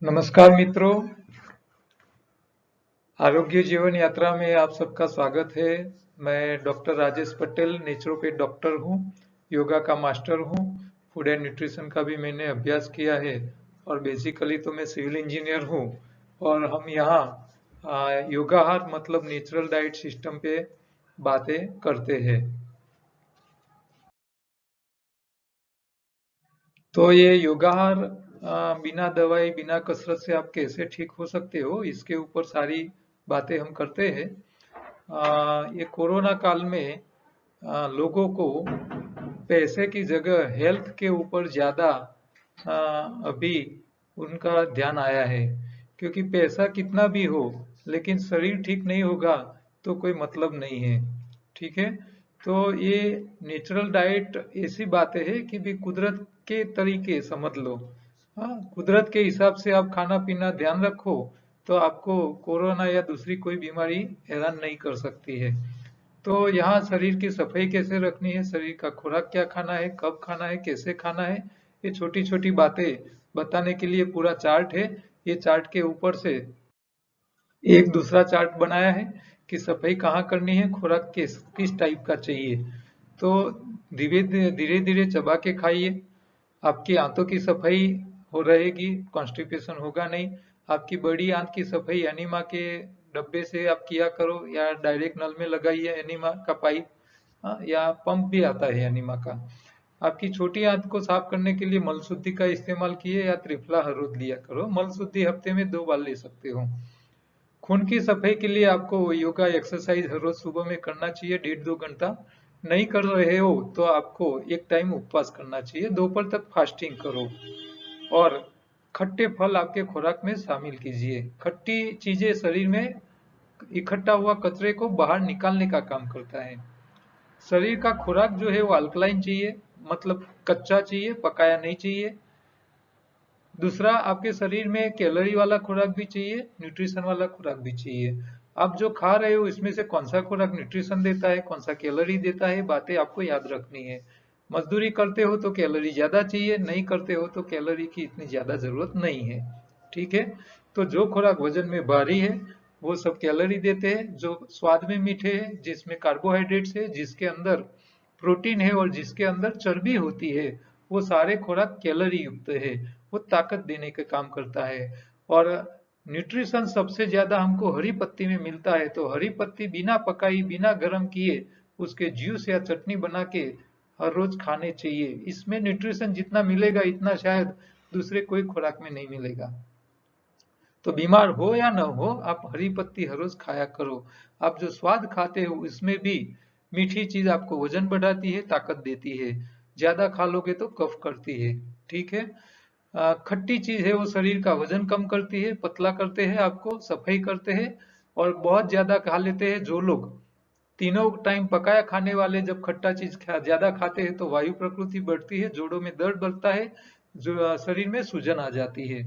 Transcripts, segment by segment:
नमस्कार मित्रों, आरोग्य जीवन यात्रा में आप सबका स्वागत है। मैं doctor Rajesh Patel, naturopath doctor हूँ, योगा का मास्टर हूँ, फूड एंड न्यूट्रिशन का भी मैंने अभ्यास किया है और बेसिकली तो मैं सिविल इंजीनियर हूँ। और हम यहाँ योगाहार मतलब नेचुरल डाइट सिस्टम पे बातें करते हैं। तो ये योगाहार बिना दवाई बिना कसरत से आप कैसे ठीक हो सकते हो, इसके ऊपर सारी बातें हम करते हैं। ये कोरोना काल में लोगों को पैसे की जगह हेल्थ के ऊपर ज्यादा अभी उनका ध्यान आया है, क्योंकि पैसा कितना भी हो लेकिन शरीर ठीक नहीं होगा तो कोई मतलब नहीं है। ठीक है। तो ये नेचुरल डाइट ऐसी बातें है कि भी कुदरत के तरीके समझ लो। हाँ, कुदरत के हिसाब से आप खाना पीना ध्यान रखो तो आपको कोरोना या दूसरी कोई बीमारी हैरान नहीं कर सकती है। तो यहाँ शरीर की सफाई कैसे रखनी है, शरीर का खुराक क्या खाना है, कब खाना है, कैसे खाना है, ये छोटी छोटी बातें बताने के लिए पूरा चार्ट है। ये चार्ट के ऊपर से एक दूसरा चार्ट बनाया है कि सफाई कहाँ करनी है, खुराक किस किस टाइप का चाहिए। तो धीरे धीरे धीरे चबा के खाइए। आपकी आंतों की सफाई हो रहेगी, कॉन्स्टिपेशन होगा नहीं। आपकी बड़ी आंत की सफाई एनिमा के डब्बे से आप किया करो या डायरेक्ट नल में लगाइए एनिमा का पाइप। हाँ, या पंप भी आता है एनिमा का। आपकी छोटी आंत को साफ करने के लिए मल शुद्धि का इस्तेमाल किए या त्रिफला हर रोज लिया करो। मल शुद्धि हफ्ते में 2 बार ले सकते हो। खून की सफाई के लिए आपको योगा एक्सरसाइज हर रोज सुबह में करना चाहिए, 1.5 2 घंटा। नहीं कर रहे हो तो आपको एक टाइम उपवास करना चाहिए, दोपहर तक फास्टिंग करो। और खट्टे फल आपके खुराक में शामिल कीजिए। खट्टी चीजें शरीर में इकट्ठा हुआ कचरे को बाहर निकालने का काम करता है। शरीर का खुराक जो है वो अल्कलाइन चाहिए, मतलब कच्चा चाहिए, पकाया नहीं चाहिए। दूसरा, आपके शरीर में कैलोरी वाला खुराक भी चाहिए, न्यूट्रिशन वाला खुराक भी चाहिए। आप जो खा रहे हो इसमें से कौन सा खुराक न्यूट्रिशन देता है, कौन सा कैलोरी देता है, बातें आपको याद रखनी है। मजदूरी करते हो तो कैलोरी ज्यादा चाहिए, नहीं करते हो तो कैलोरी की इतनी ज्यादा जरूरत नहीं है। ठीक है। तो जो खुराक वजन में भारी है वो सब कैलोरी देते हैं, जो स्वाद में मीठे हैं, जिसमें कार्बोहाइड्रेट्स है, जिसके अंदर प्रोटीन है और जिसके अंदर चर्बी होती है, वो सारे खुराक कैलोरी युक्त है। वो ताकत देने का काम करता है। और न्यूट्रिशन सबसे ज्यादा हमको हरी पत्ती में मिलता है। तो हरी पत्ती बिना पकाई बिना गर्म किए उसके जूस या चटनी बना के हर रोज खाने चाहिए। इसमें न्यूट्रिशन जितना मिलेगा इतना शायद दूसरे कोई खुराक में नहीं मिलेगा। तो बीमार हो या न हो, आप हरी पत्ती हर रोज खाया करो। आप जो स्वाद खाते हो उसमें भी मीठी चीज आपको वजन बढ़ाती है, ताकत देती है। ज्यादा खा लोगे तो कफ करती है। ठीक है। खट्टी चीज है वो शरीर का वजन कम करती है, पतला करते हैं, आपको सफाई करते हैं। और बहुत ज्यादा खा लेते हैं जो लोग, तीनों टाइम पकाया खाने वाले, जब खट्टा चीज ज्यादा खाते हैं तो वायु प्रकृति बढ़ती है, जोड़ों में दर्द बढ़ता है, जो शरीर में सूजन आ जाती है।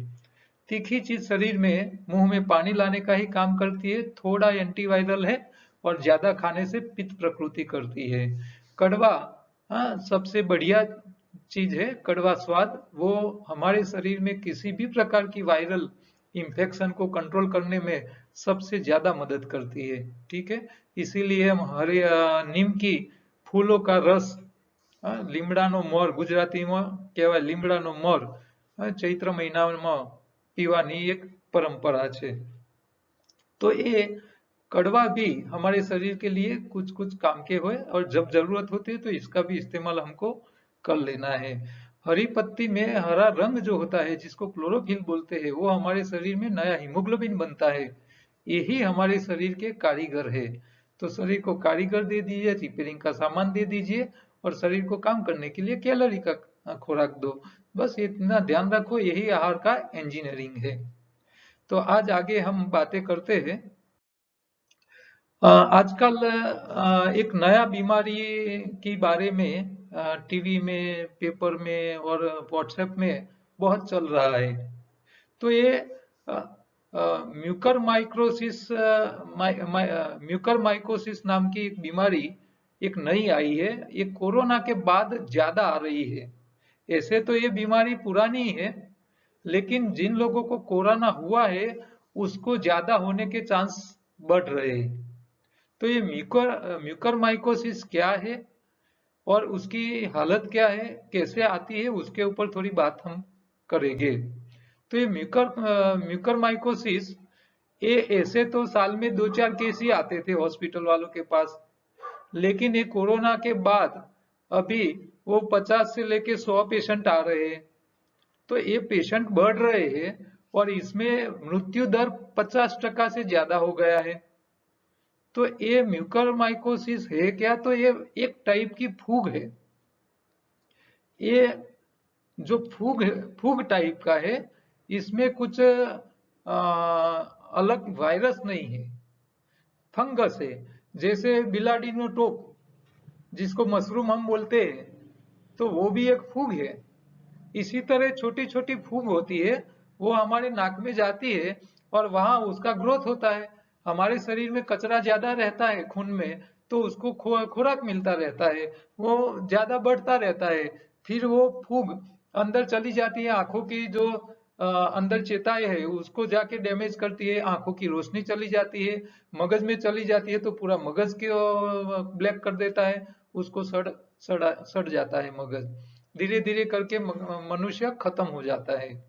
तीखी चीज शरीर में मुंह में पानी लाने का ही काम करती है, थोड़ा एंटीवायरल है और ज्यादा खाने से पित्त प्रकृति करती है। कड़वा, हाँ, सबसे बढ़िया चीज है कड़वा स्वाद। वो हमारे शरीर में किसी भी प्रकार की वायरल इंफेक्शन को कंट्रोल करने में सबसे ज्यादा मदद करती है। ठीक है। इसीलिए हम हरे नीम की फूलों का रस, લીમડાનો મોર ગુજરાતીમાં કહેવાય લીમડાનો મોર, ચૈત્ર મહિનામાં પીવાની एक परंपरा છે। तो ये कड़वा भी हमारे शरीर के लिए कुछ कुछ काम के हुए और जब जरूरत होती है तो इसका भी इस्तेमाल हमको कर लेना है। हरी पत्ती में हरा रंग जो होता है जिसको क्लोरोफिल बोलते हैं, वो हमारे शरीर में नया हीमोग्लोबिन बनता है। यही हमारे शरीर के कारीगर है। तो शरीर को कारीगर दे दीजिए, रिपेयरिंग का सामान दे दीजिए और शरीर को काम करने के लिए कैलोरी का खुराक दो। बस इतना ध्यान रखो, यही आहार का इंजीनियरिंग है। तो आज आगे हम बातें करते हैं। आजकल एक नया बीमारी के बारे में टीवी में, पेपर में और व्हाट्सएप में बहुत चल रहा है। तो ये म्यूकर माइक्रोसिस, म्यूकर माइकोसिस नाम की एक बीमारी एक नई आई है। ये कोरोना के बाद ज्यादा आ रही है। ऐसे तो ये बीमारी पुरानी है, लेकिन जिन लोगों को कोरोना हुआ है उसको ज्यादा होने के चांस बढ़ रहे हैं। तो ये म्यूकरमाइकोसिस क्या है और उसकी हालत क्या है, कैसे आती है, उसके ऊपर थोड़ी बात हम करेंगे। तो ये म्यूकरमाइकोसिस, ये ऐसे तो साल में 2-4 केस ही आते थे हॉस्पिटल वालों के पास, लेकिन ये कोरोना के बाद अभी वो 50 से लेके 100 पेशेंट आ रहे हैं। तो ये पेशेंट बढ़ रहे हैं और इसमें मृत्यु दर 50% से ज्यादा हो गया है। तो ये म्यूकरमाइकोसिस है क्या? तो ये एक टाइप की फूग है। ये जो फूग टाइप का है, इसमें कुछ अलग वायरस नहीं है, फंगस है। जैसे बिलाडिनो टोप, जिसको मशरूम हम बोलते हैं, तो वो भी एक फूग है। इसी तरह छोटी छोटी फूग होती है, वो हमारे नाक में जाती है और वहां उसका ग्रोथ होता है। हमारे शरीर में कचरा ज्यादा रहता है खून में, तो उसको खुराक मिलता रहता है, वो ज्यादा बढ़ता रहता है। फिर वो फूग अंदर चली जाती है, आंखों की जो अंदर चेताएं है उसको जाके डैमेज करती है, आंखों की रोशनी चली जाती है, मगज में चली जाती है तो पूरा मगज को ब्लैक कर देता है, उसको सड़ जाता है मगज। धीरे धीरे करके मनुष्य खत्म हो जाता है।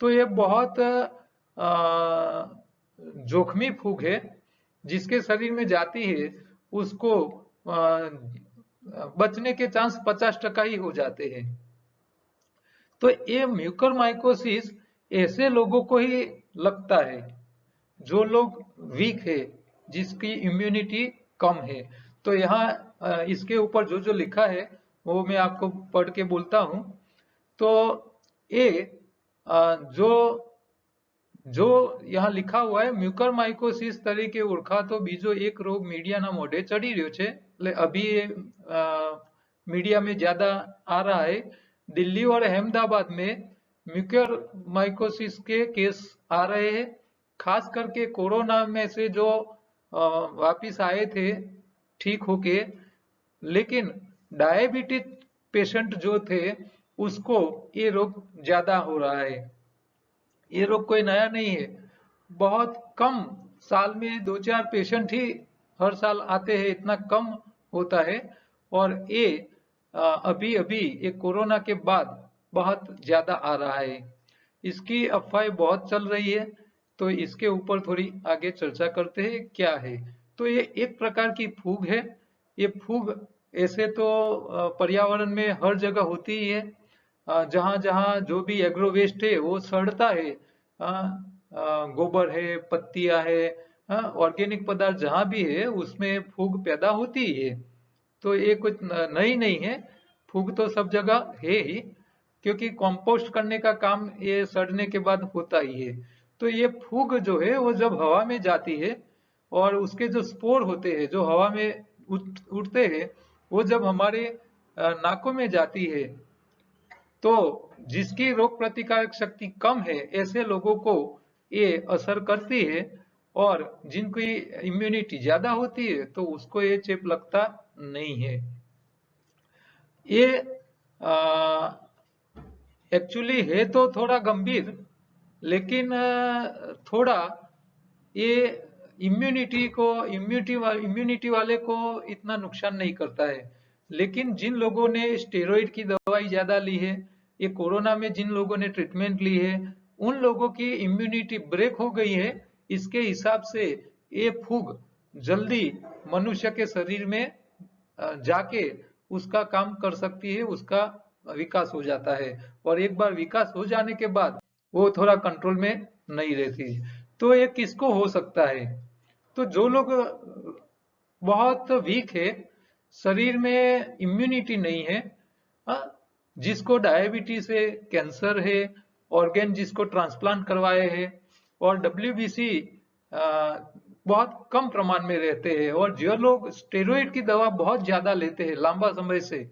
तो ये बहुत जोखिमी फूग है, जिसके शरीर में जाती है उसको बचने के चांस 50% ही हो जाते हैं। तो ये म्यूकरमाइकोसिस ऐसे लोगों को ही लगता है जो लोग वीक है, जिसकी इम्यूनिटी कम है। तो यहाँ इसके ऊपर जो जो लिखा है वो मैं आपको पढ़ के बोलता हूँ। तो ये जो जो यहाँ लिखा हुआ है, म्यूकरमाइकोसिस તરીકે ઓળખાતો બીજો એક રોગ મીડિયાના મોઢે ચડી રહ્યો છે, એટલે अभी मीडिया में ज्यादा आ रहा है। दिल्ली और अहमदाबाद में म्यूकरमाइकोसिस के केस आ रहे हैं, खास करके कोरोना में से जो वापिस आए थे ठीक होके, लेकिन डायबिटिक पेशेंट जो थे उसको ये रोग ज्यादा हो रहा है। ये रोग कोई नया नहीं है, बहुत कम, साल में 2-4 पेशेंट ही हर साल आते हैं, इतना कम होता है। और ये अभी अभी ये कोरोना के बाद बहुत ज्यादा आ रहा है। इसकी अफवाहें बहुत चल रही है, तो इसके ऊपर थोड़ी आगे चर्चा करते हैं क्या है। तो ये एक प्रकार की फूग है। ये फूग ऐसे तो पर्यावरण में हर जगह होती ही है, जहां जहां जो भी एग्रो वेस्ट है वो सड़ता है, गोबर है, पत्तियां है, ऑर्गेनिक पदार्थ जहां भी है उसमें फूग पैदा होती ही है। तो ये कुछ नई नहीं है, फूग तो सब जगह है ही, क्योंकि कंपोस्ट करने का काम ये सड़ने के बाद होता ही है। तो ये फूग जो है वो जब हवा में जाती है और उसके जो स्पोर होते हैं जो हवा में उड़ते हैं, वो जब हमारे नाकों में जाती है, तो जिसकी रोग प्रतिकारक शक्ति कम है ऐसे लोगों को ये असर करती है, और जिनकी इम्यूनिटी ज्यादा होती है तो उसको ये चेप लगता नहीं है। ये एक्चुअली है तो थोड़ा गंभीर, लेकिन थोड़ा ये इम्यूनिटी वाले को इतना नुकसान नहीं करता है। लेकिन जिन लोगों ने स्टेरॉइड की दवाई ज्यादा ली है, ये कोरोना में जिन लोगों ने ट्रीटमेंट ली है, उन लोगों की इम्यूनिटी ब्रेक हो गई है। इसके हिसाब से ये फूग जल्दी मनुष्य के शरीर में जाके उसका काम कर सकती है, उसका विकास हो जाता है, और एक बार विकास हो जाने के बाद वो थोड़ा कंट्रोल में नहीं रहती। तो ये किसको हो सकता है? तो जो लोग बहुत वीक है, शरीर में इम्यूनिटी नहीं है, जिसको डायबिटीज है, कैंसर है, ऑर्गेन जिसको ट्रांसप्लांट करवाए हैं, और डब्ल्यूबीसी बहुत कम प्रमाण में रहते हैं, और जो लोग स्टेरॉइड की दवा बहुत ज्यादा लेते हैं लंबा समय से,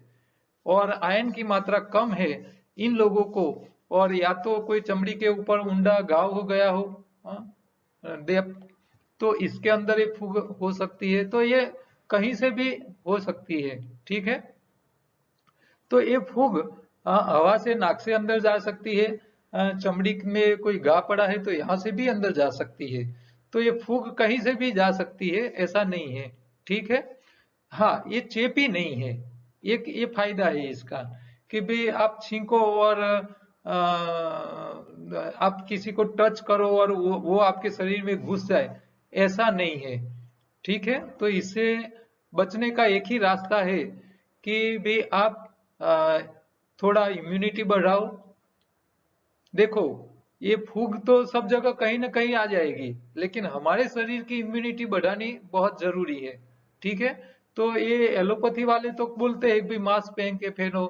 और आयरन की मात्रा कम है, इन लोगों को, और या तो कोई चमड़ी के ऊपर उंडा घाव हो गया हो, तो इसके अंदर एक फूग हो सकती है। तो ये कहीं से भी हो सकती है, ठीक है। तो ये फूग हवा से नाक से अंदर जा सकती है, चमड़ी में कोई घा पड़ा है तो यहाँ से भी अंदर जा सकती है। तो ये फूग कहीं से भी जा सकती है, ऐसा नहीं है। ठीक है। हाँ, ये चेपी नहीं है। एक ये फायदा है इसका कि भाई आप छींको और आप किसी को टच करो और वो आपके शरीर में घुस जाए, ऐसा नहीं है। ठीक है। तो इससे बचने का एक ही रास्ता है कि भाई आप थोड़ा इम्यूनिटी बढ़ाओ। देखो, ये फूग तो सब जगह कहीं ना कहीं आ जाएगी, लेकिन हमारे शरीर की इम्यूनिटी बढ़ानी बहुत जरूरी है। ठीक है। तो ये एलोपैथी वाले तो बोलते हैं कि मास्क पहन के पहनो,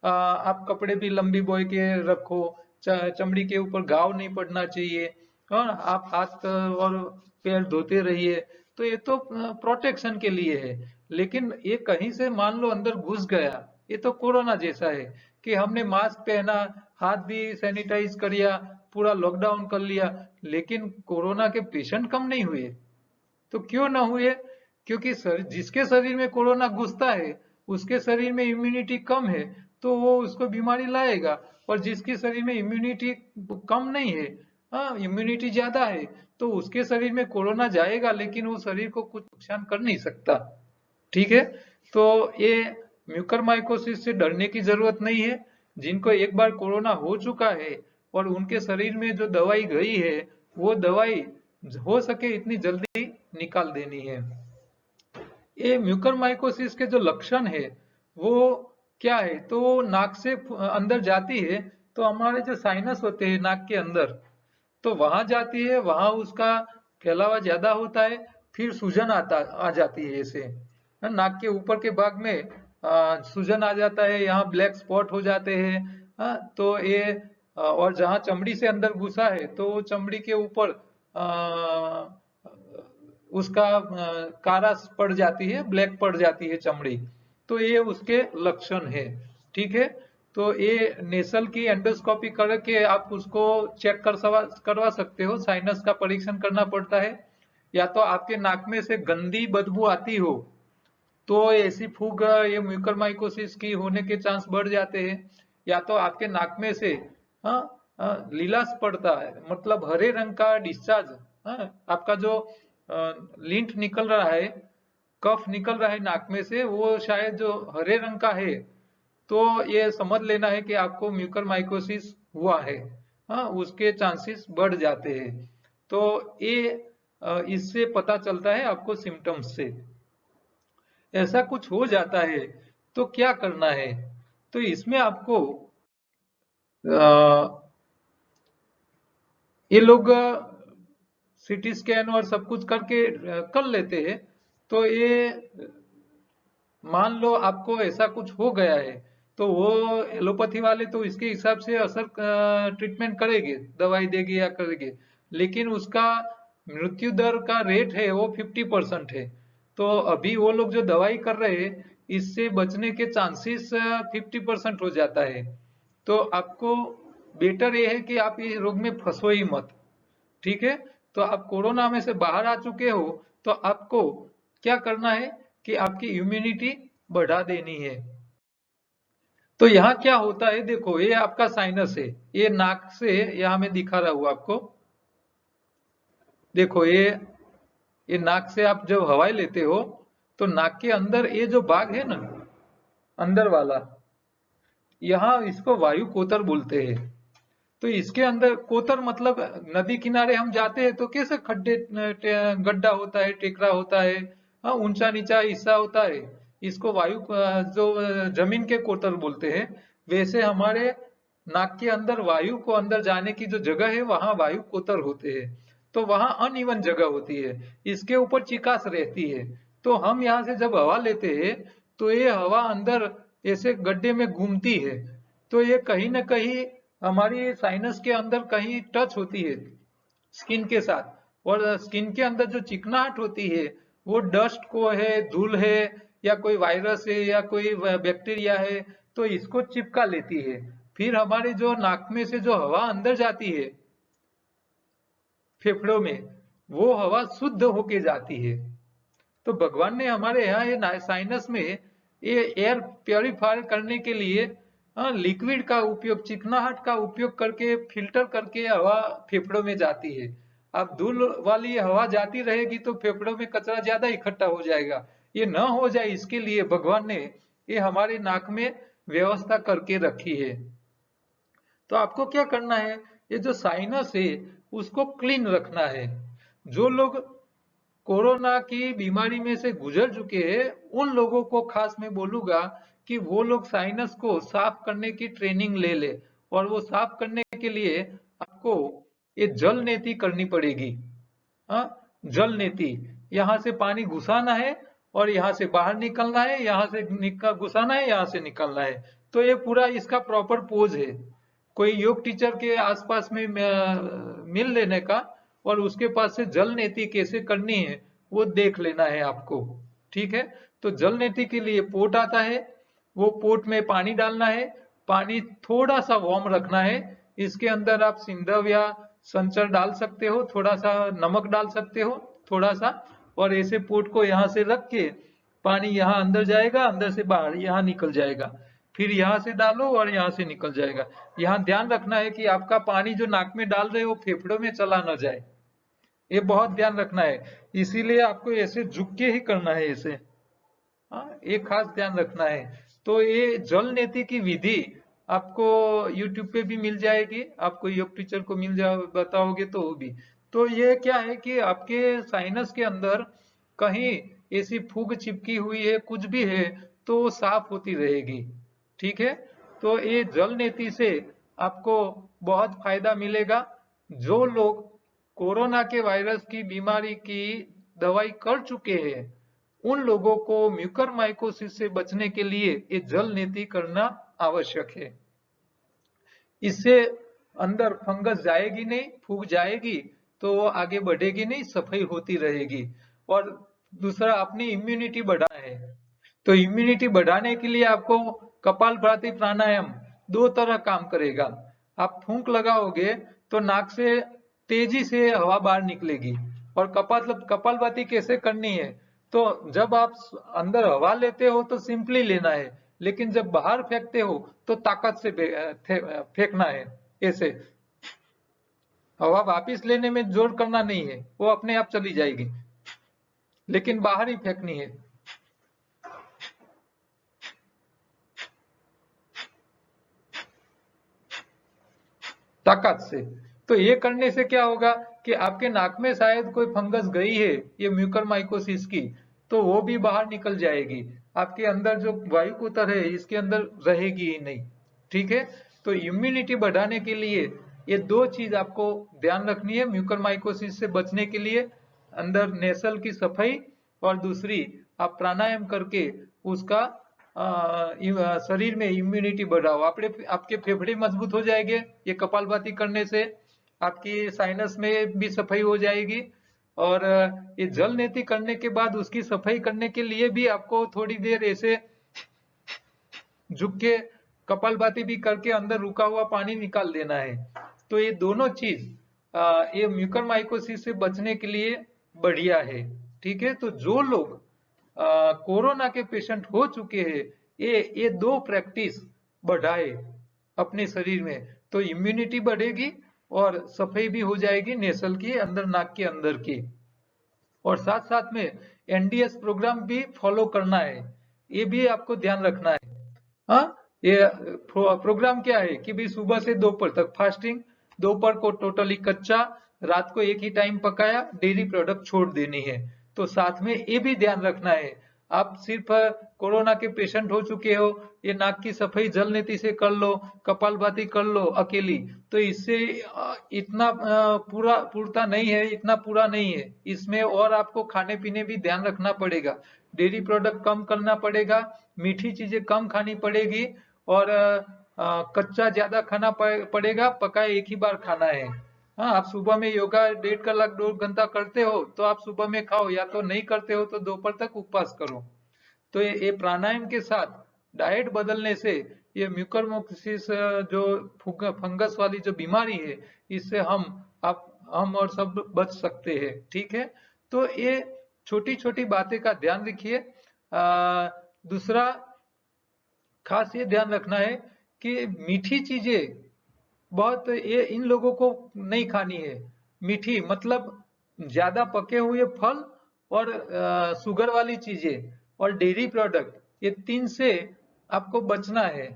आप कपड़े भी लंबी बोए के रखो, चमड़ी के ऊपर घाव नहीं पड़ना चाहिए, और आप हाथ और पैर धोते रहिए। तो ये तो प्रोटेक्शन के लिए है। लेकिन ये कहीं से मान लो अंदर घुस गया, ये तो कोरोना जैसा है कि हमने मास्क पहना, हाथ भी सैनिटाइज कर लिया, पूरा लॉकडाउन कर लिया, लेकिन कोरोना के पेशेंट कम नहीं हुए। तो क्यों ना हुए? क्योंकि जिसके शरीर में कोरोना घुसता है उसके शरीर में इम्यूनिटी कम है, तो वो उसको बीमारी लाएगा। और जिसके शरीर में इम्यूनिटी कम नहीं है, हाँ इम्यूनिटी ज्यादा है, तो उसके शरीर में कोरोना जाएगा लेकिन वो शरीर को कुछ नुकसान कर नहीं सकता। ठीक है। तो ये म्यूकरमाइकोसिस से डरने की जरूरत नहीं है। जिनको एक बार कोरोना हो चुका है और उनके शरीर में जो दवाई गई है, वो दवाई हो सके इतनी जल्दी निकाल देनी है। ये म्यूकरमाइकोसिस के जो लक्षण है वो क्या है? तो नाक से अंदर जाती है, तो हमारे जो साइनस होते हैं नाक के अंदर, तो वहां जाती है, वहां उसका फैलावा ज्यादा होता है, फिर सूजन आ जाती है। ऐसे नाक के ऊपर के भाग में सूजन आ जाता है, यहाँ ब्लैक स्पॉट हो जाते हैं। तो ये और जहाँ चमड़ी से अंदर घुसा है तो वो चमड़ी के ऊपर उसका कारा पड़ जाती है, ब्लैक पड़ जाती है चमड़ी। तो ये उसके लक्षण है। ठीक है। तो ये नेसल की एंडोस्कोपी करके आप उसको चेक करवा सकते हो, साइनस का परीक्षण करना पड़ता है। या तो आपके नाक में से गंदी बदबू आती हो तो ऐसी फूग ये म्यूकरमाइकोसिस की होने के चांस बढ़ जाते हैं। या तो आपके नाक में से हाँ लीलास पड़ता है, मतलब हरे रंग का डिस्चार्ज, आपका जो लिंट निकल रहा है, कफ निकल रहा है नाक में से, वो शायद जो हरे रंग का है, तो ये समझ लेना है कि आपको म्यूकरमाइकोसिस हुआ है। हाँ, उसके चांसेस बढ़ जाते हैं। तो ये इससे पता चलता है आपको सिम्टम्स से। ऐसा कुछ हो जाता है तो क्या करना है? तो इसमें आपको ये लोग सीटी स्कैन और सब कुछ करके कर लेते हैं। तो ये मान लो आपको ऐसा कुछ हो गया है, तो वो एलोपैथी वाले तो इसके हिसाब से असर ट्रीटमेंट करेंगे, दवाई देगी या करेंगे, लेकिन उसका मृत्यु दर का रेट है वो 50% है। तो अभी वो लोग जो दवाई कर रहे हैं, इससे बचने के चांसेस 50% हो जाता है। तो आपको बेटर ये है कि आप ये रोग में फंसो ही मत। ठीक है। तो आप कोरोना में से बाहर आ चुके हो, तो आपको क्या करना है कि आपकी इम्यूनिटी बढ़ा देनी है। तो यहाँ क्या होता है, देखो ये आपका साइनस है, ये नाक से यहाँ मैं दिखा रहा हूँ आपको। देखो ये नाक से आप जब हवाई लेते हो तो नाक के अंदर ये जो भाग है ना, अंदर वाला, यहाँ इसको वायु कोतर बोलते हैं। तो इसके अंदर कोतर मतलब नदी किनारे हम जाते हैं तो कैसे खड्डे गड्ढा होता है, टेकरा होता है, हाँ ऊंचा नीचा हिस्सा होता है, इसको वायु जो जमीन के कोतर बोलते हैं। वैसे हमारे नाक के अंदर वायु को अंदर जाने की जो जगह है वहां वायु कोतर होते हैं। तो वहां अनइवन जगह होती है, इसके ऊपर चिकास रहती है। तो हम यहाँ से जब हवा लेते हैं तो ये हवा अंदर ऐसे गड्ढे में घूमती है। तो ये कहीं ना कहीं हमारी साइनस के अंदर कहीं टच होती है स्किन के साथ, और स्किन के अंदर जो चिकनाहट होती है वो डस्ट को है, धूल है, या कोई वायरस है या कोई बैक्टीरिया है, तो इसको चिपका लेती है। फिर हमारे जो नाक में से जो हवा अंदर जाती है फेफड़ों में, वो हवा शुद्ध होके जाती है। तो भगवान ने हमारे यहाँ ये साइनस में ये एयर प्योरीफाई करने के लिए हाँ, लिक्विड का उपयोग, चिकनाहट का उपयोग करके फिल्टर करके हवा फेफड़ों में जाती है। अब धूल वाली हवा जाती रहेगी तो फेफड़ों में कचरा ज्यादा इकट्ठा हो जाएगा। ये न हो जाए इसके लिए भगवान ने ये हमारे नाक में व्यवस्था करके रखी है। तो आपको क्या करना है, ये जो साइनस है उसको क्लीन रखना है। जो लोग कोरोना की बीमारी में से गुजर चुके हैं उन लोगों को खास मैं बोलूंगा कि वो लोग साइनस को साफ करने की ट्रेनिंग ले ले। और वो साफ करने के लिए आपको ये जल नेति करनी पड़ेगी। हाँ, जल नीति, यहाँ से पानी घुसाना है और यहाँ से बाहर निकलना है, यहाँ से घुसाना है, यहाँ से निकलना है। तो ये पूरा इसका प्रॉपर पोज है। कोई योग टीचर के आसपास में मिल लेने का और उसके पास से जल नीति कैसे करनी है वो देख लेना है आपको। ठीक है, तो जल नीति के लिए पोट आता है, वो पोट में पानी डालना है। पानी थोड़ा सा वार्म रखना है। इसके अंदर आप सिंधव या संचर डाल सकते हो, थोड़ा सा नमक डाल सकते हो, थोड़ा सा। और ऐसे पोट को यहाँ से रख के पानी यहाँ अंदर जाएगा, अंदर से बाहर यहाँ निकल जाएगा, फिर यहाँ से डालो और यहाँ से निकल जाएगा। यहाँ ध्यान रखना है कि आपका पानी जो नाक में डाल रहे हो फेफड़ों में चला न जाए, ये बहुत ध्यान रखना है। इसीलिए आपको ऐसे झुक के ही करना है ऐसे। हाँ, ये खास ध्यान रखना है। तो ये जल नीति की विधि आपको YouTube पे भी मिल जाएगी, आपको योग टीचर को मिल जा बताओगे तो वो भी। तो ये क्या है कि आपके साइनस के अंदर कहीं ऐसी फूग चिपकी हुई है, कुछ भी है, तो वो साफ होती रहेगी। ठीक है, तो ये जल नीति से आपको बहुत फायदा मिलेगा। जो लोग कोरोना के वायरस की बीमारी की दवाई कर चुके हैं उन लोगों को म्यूकरमाइकोसिस से बचने के लिए ये जल नीति करना आवश्यक है। इससे अंदर फंगस जाएगी नहीं, फूग जाएगी तो वो आगे बढ़ेगी नहीं, सफाई होती रहेगी। और दूसरा, अपनी इम्यूनिटी बढ़ाना है। तो इम्यूनिटी बढ़ाने के लिए आपको कपालभाति प्राणायाम दो तरह काम करेगा। आप फूंक लगाओगे तो नाक से तेजी से हवा बाहर निकलेगी। और कपालभाति कैसे करनी है, तो जब आप अंदर हवा लेते हो तो सिंपली लेना है, लेकिन जब बाहर फेंकते हो तो ताकत से फेंकना है। ऐसे हवा वापिस लेने में जोर करना नहीं है, वो अपने आप चली जाएगी, लेकिन बाहर ही फेंकनी है ताकत से। तो ये करने से क्या होगा कि आपके नाक में शायद कोई फंगस गई है ये म्यूकरमाइकोसिस की, तो वो भी बाहर निकल जाएगी। आपके अंदर जो वायुकुतर है इसके अंदर रहेगी ही नहीं। ठीक है, तो इम्यूनिटी बढ़ाने के लिए ये दो चीज आपको ध्यान रखनी है म्यूकरमाइकोसिस से बचने के लिए। अंदर नेसल की सफाई, और दूसरी आप प्राणायाम करके उसका शरीर में इम्यूनिटी बढ़ाओ। आपके फेफड़े मजबूत हो जाएंगे ये कपालभाति करने से, आपकी साइनस में भी सफाई हो जाएगी। और ये जल नीति करने के बाद उसकी सफाई करने के लिए भी आपको थोड़ी देर ऐसे झुक के कपालभाति भी करके अंदर रुका हुआ पानी निकाल देना है। तो ये दोनों चीज ये म्यूकरमाइकोसिस से बचने के लिए बढ़िया है। ठीक है, तो जो लोग कोरोना के पेशेंट हो चुके हैं ये दो प्रैक्टिस बढ़ाए अपने शरीर में, तो इम्यूनिटी बढ़ेगी और सफाई भी हो जाएगी नेसल की, अंदर नाक के अंदर की। और साथ साथ में एनडीएस प्रोग्राम भी फॉलो करना है, ये भी आपको ध्यान रखना है। हाँ, ये प्रोग्राम क्या है कि भाई सुबह से दोपहर तक फास्टिंग, दोपहर को टोटली कच्चा, रात को एक ही टाइम पकाया, डेयरी प्रोडक्ट छोड़ देनी है। तो साथ में ये भी ध्यान रखना है, आप सिर्फ कोरोना के पेशेंट हो चुके हो, ये नाक की सफाई जल नीति से कर लो, कपालभाति कर लो अकेली, तो इससे इतना पूरा पूरता नहीं है, इतना पूरा नहीं है। इसमें और आपको खाने पीने भी ध्यान रखना पड़ेगा, डेयरी प्रोडक्ट कम करना पड़ेगा, मीठी चीजें कम खानी पड़ेगी, और कच्चा ज्यादा खाना पड़ेगा, पका एक ही बार खाना है। हाँ, आप सुबह में योगा 1.5 कलाक 2 घंटा करते हो तो आप सुबह में खाओ, या तो नहीं करते हो तो दोपहर तक उपवास करो। तो ये प्राणायाम के साथ डाइट बदलने से ये म्यूकरमाइकोसिस जो फंगस वाली जो बीमारी है इससे हम और सब बच सकते हैं। ठीक है, तो ये छोटी छोटी बातें का ध्यान रखिए। दूसरा खास ये ध्यान रखना है कि मीठी चीजें बहुत, ये इन लोगों को नहीं खानी है। मीठी मतलब ज्यादा पके हुए फल और शुगर वाली चीजें और डेयरी प्रोडक्ट, ये तीन से आपको बचना है।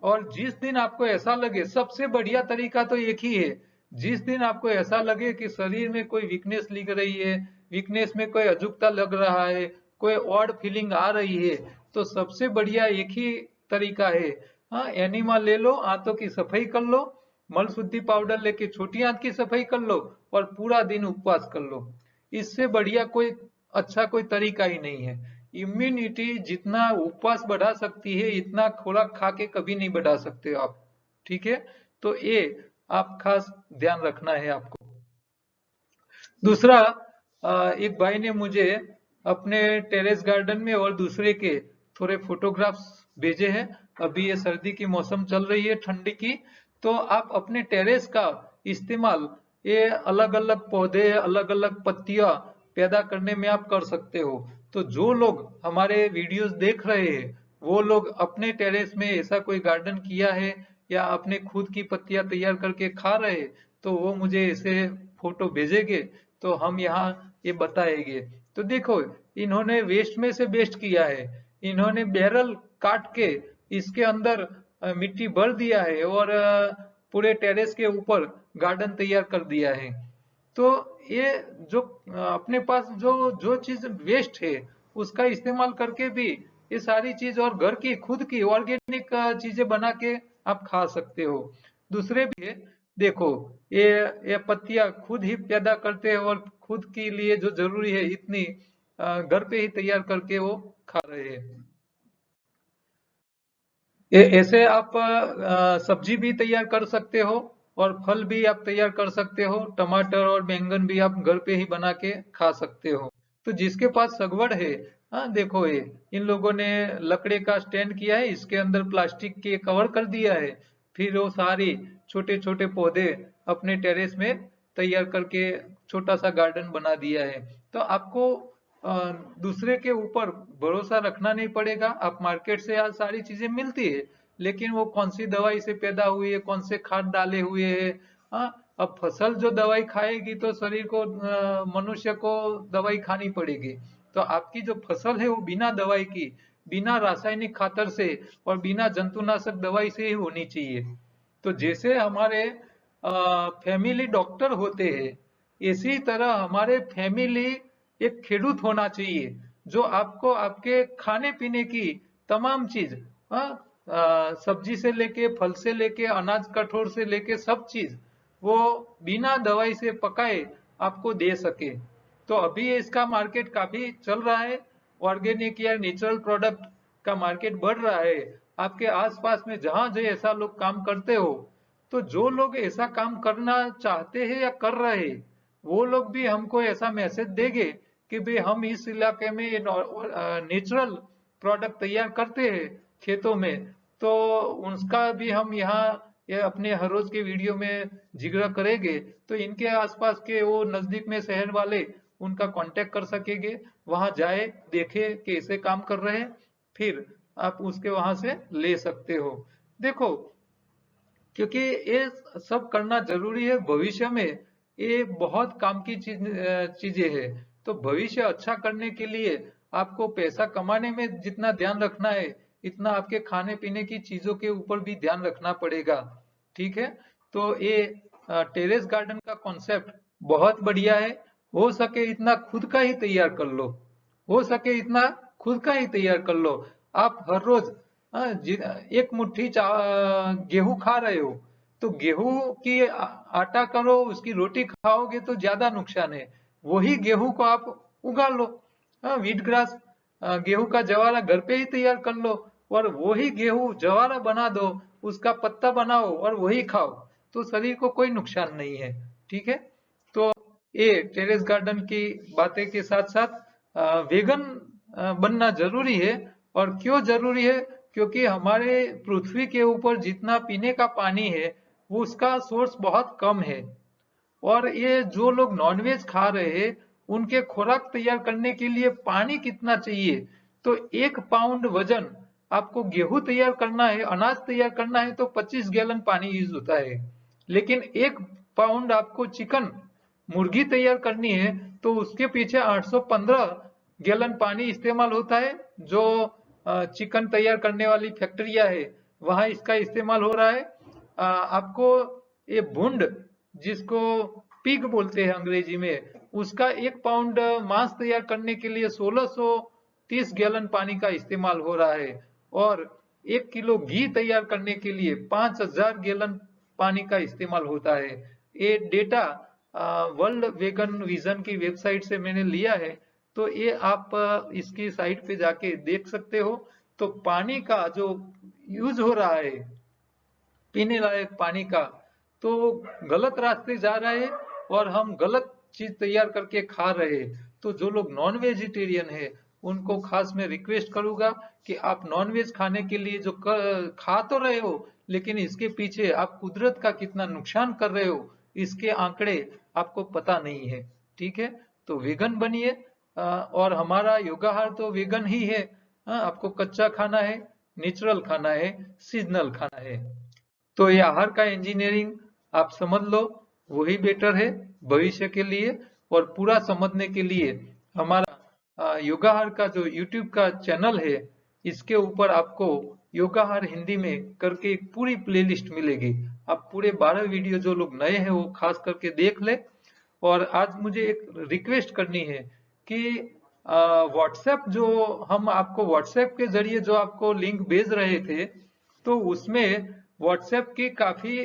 और जिस दिन आपको ऐसा लगे, सबसे बढ़िया तरीका तो एक ही है, जिस दिन आपको ऐसा लगे कि शरीर में कोई वीकनेस लिख रही है, वीकनेस में कोई अजुकता लग रहा है, कोई ऑड फीलिंग आ रही है, तो सबसे बढ़िया एक ही तरीका है, हाँ, एनिमा ले लो, आंतों की सफाई कर लो, मल शुद्धि पाउडर लेके छोटी आंत की सफाई कर लो और पूरा दिन उपवास कर लो। इससे बढ़िया कोई अच्छा कोई तरीका ही नहीं है। इम्यूनिटी जितना उपवास बढ़ा सकती है, इतना खुराक खा के कभी नहीं बढ़ा सकते आप। ठीक है, तो ये आप खास ध्यान रखना है आपको। दूसरा, एक भाई ने मुझे अपने टेरेस गार्डन में और दूसरे के थोड़े फोटोग्राफ्स भेजे हैं। अभी ये सर्दी की मौसम चल रही है, ठंडी की, तो आप अपने टेरेस का इस्तेमाल ये अलग अलग पौधे, अलग अलग पत्तियां पैदा करने में आप कर सकते हो। तो जो लोग हमारे वीडियोस देख रहे हैं, वो लोग अपने टेरेस में ऐसा कोई गार्डन किया है या अपने खुद की पत्तियां तैयार करके खा रहे हैं, तो वो मुझे ऐसे फोटो भेजेंगे, तो हम यहाँ ये बताएंगे। तो देखो, इन्होंने वेस्ट में से बेस्ट किया है। इन्होंने बैरल काट के इसके अंदर मिट्टी भर दिया है और पूरे टेरेस के ऊपर गार्डन तैयार कर दिया है। तो ये जो अपने पास जो जो चीज वेस्ट है, उसका इस्तेमाल करके भी ये सारी चीज और घर की खुद की ऑर्गेनिक चीजें बना के आप खा सकते हो। दूसरे भी है, देखो, ये पत्तियां खुद ही पैदा करते हैं और खुद के लिए जो जरूरी है इतनी घर पे ही तैयार करके वो खा रहे हैं। ऐसे आप सब्जी भी तैयार कर सकते हो और फल भी आप तैयार कर सकते हो। टमाटर और बैंगन भी आप घर पे ही बना के खा सकते हो। तो जिसके पास सगवड़ है, हाँ देखो, ये इन लोगों ने लकड़े का स्टैंड किया है, इसके अंदर प्लास्टिक के कवर कर दिया है, फिर वो सारी छोटे छोटे पौधे अपने टेरेस में तैयार करके छोटा सा गार्डन बना दिया है। तो आपको अ, दूसरे के ऊपर भरोसा रखना नहीं पड़ेगा। आप मार्केट से आज सारी चीजें मिलती है, लेकिन वो कौन सी दवाई से पैदा हुई है, कौन से खाद डाले हुए है, हाँ, अब फसल जो दवाई खाएगी तो शरीर को, मनुष्य को दवाई खानी पड़ेगी। तो आपकी जो फसल है वो बिना दवाई की, बिना रासायनिक खातर से और बिना जंतुनाशक दवाई से ही होनी चाहिए। तो जैसे हमारे फैमिली डॉक्टर होते हैं, इसी तरह हमारे फैमिली एक खेडूत होना चाहिए, जो आपको आपके खाने पीने की तमाम चीज, हाँ, सब्जी से लेके, फल से लेके, अनाज कठोर से लेके सब चीज वो बिना दवाई से पकाए आपको दे सके। तो अभी इसका मार्केट काफी चल रहा है, ऑर्गेनिक या नेचुरल प्रोडक्ट का मार्केट बढ़ रहा है। आपके आसपास में जहां जो ऐसा लोग काम करते हो, तो जो लोग ऐसा काम करना चाहते हैं या कर रहे हैं, वो लोग भी हमको ऐसा मैसेज देंगे कि भाई हम इस इलाके में नेचुरल प्रोडक्ट तैयार करते हैं खेतों में, तो उसका भी हम यहाँ ये अपने हर रोज के वीडियो में जिक्र करेंगे। तो इनके आसपास के वो नजदीक में शहर वाले उनका कांटेक्ट कर सकेंगे, वहां जाए, देखे कैसे काम कर रहे हैं, फिर आप उसके वहां से ले सकते हो। देखो, क्योंकि ये सब करना जरूरी है, भविष्य में ये बहुत काम की चीजें हैं। तो भविष्य अच्छा करने के लिए आपको पैसा कमाने में जितना ध्यान रखना है, इतना आपके खाने पीने की चीजों के ऊपर भी ध्यान रखना पड़ेगा। ठीक है, तो ये टेरेस गार्डन का कॉन्सेप्ट बहुत बढ़िया है। हो सके इतना खुद का ही तैयार कर लो, हो सके इतना खुद का ही तैयार कर लो। आप हर रोज, हाँ, एक मुट्ठी गेहूं खा रहे हो, तो गेहूं की आटा करो, उसकी रोटी खाओगे तो ज्यादा नुकसान है। वही गेहूं को आप उगा लो, हाँ, व्हीट ग्रास, गेहूं का जवारा घर पे ही तैयार कर लो और वही गेहूं जवारा बना दो, उसका पत्ता बनाओ और वही खाओ, तो शरीर को कोई नुकसान नहीं है। ठीक है, तो ये टेरेस गार्डन की बातें के साथ साथ वेगन बनना जरूरी है। और क्यों जरूरी है? क्योंकि हमारे पृथ्वी के ऊपर जितना पीने का पानी है, वो उसका सोर्स बहुत कम है। और ये जो लोग नॉनवेज खा रहे हैं, उनके खुराक तैयार करने के लिए पानी कितना चाहिए? तो 1 पाउंड वजन आपको गेहूं तैयार करना है, अनाज तैयार करना है तो 25 गैलन पानी यूज होता है। लेकिन 1 पाउंड आपको चिकन मुर्गी तैयार करनी है तो उसके पीछे 815 गैलन पानी इस्तेमाल होता है। जो चिकन तैयार करने वाली फैक्ट्रियां है वहां इसका इस्तेमाल हो रहा है। आपको ये भुंड, जिसको पिग बोलते हैं अंग्रेजी में, उसका 1 पाउंड मांस तैयार करने के लिए 1630 गैलन पानी का इस्तेमाल हो रहा है। और 1 किलो घी तैयार करने के लिए 5000 गैलन पानी का इस्तेमाल होता है। ये डेटा वर्ल्ड वेगन विजन की वेबसाइट से मैंने लिया है, तो ये आप इसकी साइट पे जाके देख सकते हो। तो पानी का जो यूज हो रहा है पीने लायक पानी का, तो गलत रास्ते जा रहे हैं और हम गलत चीज तैयार करके खा रहे हैं। तो जो लोग नॉन वेजिटेरियन है उनको खास मैं रिक्वेस्ट करूंगा कि आप नॉन वेज खाने के लिए जो खा तो रहे हो, लेकिन इसके पीछे आप कुदरत का कितना नुकसान कर रहे हो इसके आंकड़े आपको पता नहीं है। ठीक है, तो वेगन बनिए। और हमारा योगाहार तो वेगन ही है। आपको कच्चा खाना है, नेचुरल खाना है, सीजनल खाना है। तो ये आहार का इंजीनियरिंग आप समझ लो, वही बेटर है भविष्य के लिए। और पूरा समझने के लिए हमारा योगाहार का जो यूट्यूब का चैनल है, इसके ऊपर आपको योगाहार हिंदी में करके एक पूरी प्लेलिस्ट मिलेगी। आप पूरे 12 वीडियो, जो लोग नए हैं वो खास करके देख ले। और आज मुझे एक रिक्वेस्ट करनी है कि व्हाट्सएप, जो हम आपको व्हाट्सएप के जरिए जो आपको लिंक भेज रहे थे, तो उसमें व्हाट्सएप की काफी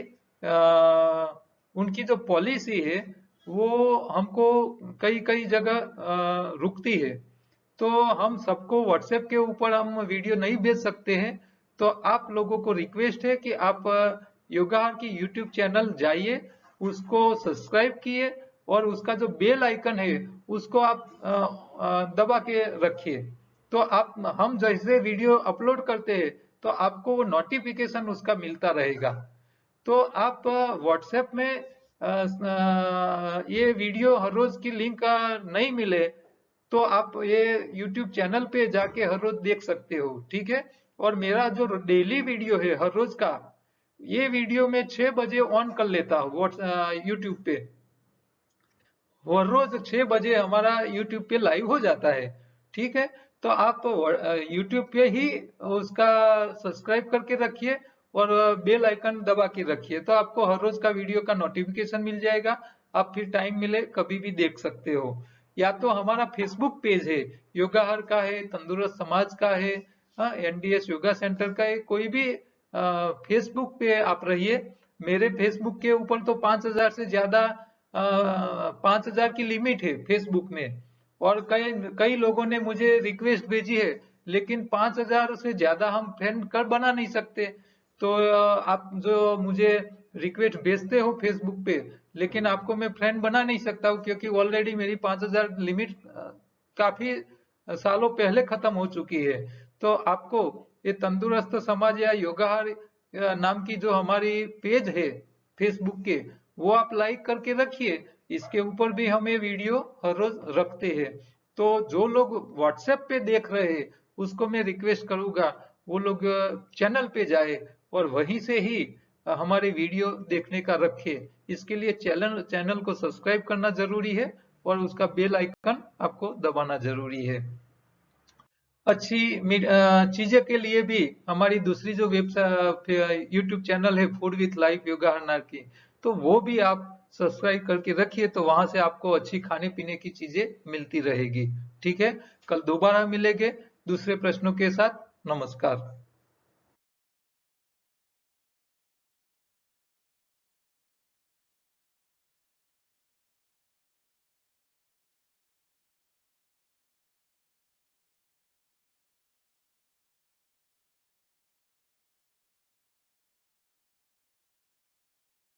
उनकी जो पॉलिसी है वो हमको कई कई जगह रुकती है। तो हम सबको व्हाट्सएप के ऊपर हम वीडियो नहीं भेज सकते हैं। तो आप लोगों को रिक्वेस्ट है कि आप योगाहार की यूट्यूब चैनल जाइए, उसको सब्सक्राइब किए और उसका जो बेल आइकन है उसको आप दबा के रखिए। तो आप, हम जैसे वीडियो अपलोड करते हैं तो आपको वो नोटिफिकेशन उसका मिलता रहेगा। तो आप व्हाट्सएप में ये वीडियो हर रोज की लिंक नहीं मिले तो आप ये यूट्यूब चैनल पे जाके हर रोज देख सकते हो। ठीक है, और मेरा जो डेली वीडियो है हर रोज का, ये वीडियो मैं 6 बजे ऑन कर लेता हूँ यूट्यूब पे। हर रोज 6 बजे हमारा यूट्यूब पे लाइव हो जाता है। ठीक है, तो आप यूट्यूब पे ही उसका सब्सक्राइब करके रखिए और बेल आइकन दबा के रखिए, तो आपको हर रोज का वीडियो का नोटिफिकेशन मिल जाएगा। आप फिर टाइम मिले कभी भी देख सकते हो। या तो हमारा फेसबुक पेज है, योगाहार का है, तंदुरुस्त समाज का है, एनडीएस योगा सेंटर का है, कोई भी फेसबुक पे आप रहिए। मेरे फेसबुक के ऊपर तो 5000 से ज्यादा 5000 की लिमिट है फेसबुक में। और कई कई लोगों ने मुझे रिक्वेस्ट भेजी है, लेकिन 5000 से ज्यादा हम फ्रेंड कर बना नहीं सकते। तो आप जो मुझे रिक्वेस्ट भेजते हो फेसबुक पे, लेकिन आपको मैं फ्रेंड बना नहीं सकता हूँ, क्योंकि ऑलरेडी मेरी 5000 लिमिट काफी सालों पहले खत्म हो चुकी है। तो आपको ये तंदुरुस्त समाज या योगाहार नाम की जो हमारी पेज है फेसबुक के, वो आप लाइक करके रखिए। इसके ऊपर भी हम ये वीडियो हर रोज रखते हैं। तो जो लोग व्हाट्सएप पे देख रहे हैं उसको मैं रिक्वेस्ट करूंगा वो लोग चैनल पे जाए और वहीं से ही हमारे वीडियो देखने का रखे। इसके लिए चैनल को सब्सक्राइब करना जरूरी है और उसका बेल आइकन आपको दबाना जरूरी है। अच्छी चीजें के लिए भी हमारी दूसरी जो वेबसाइट यूट्यूब चैनल है, फूड विथ लाइफ योगा हरनार की, तो वो भी आप सब्सक्राइब करके रखिए, तो वहां से आपको अच्छी खाने पीने की चीजें मिलती रहेगी। ठीक है, कल दोबारा मिलेंगे दूसरे प्रश्नों के साथ। नमस्कार।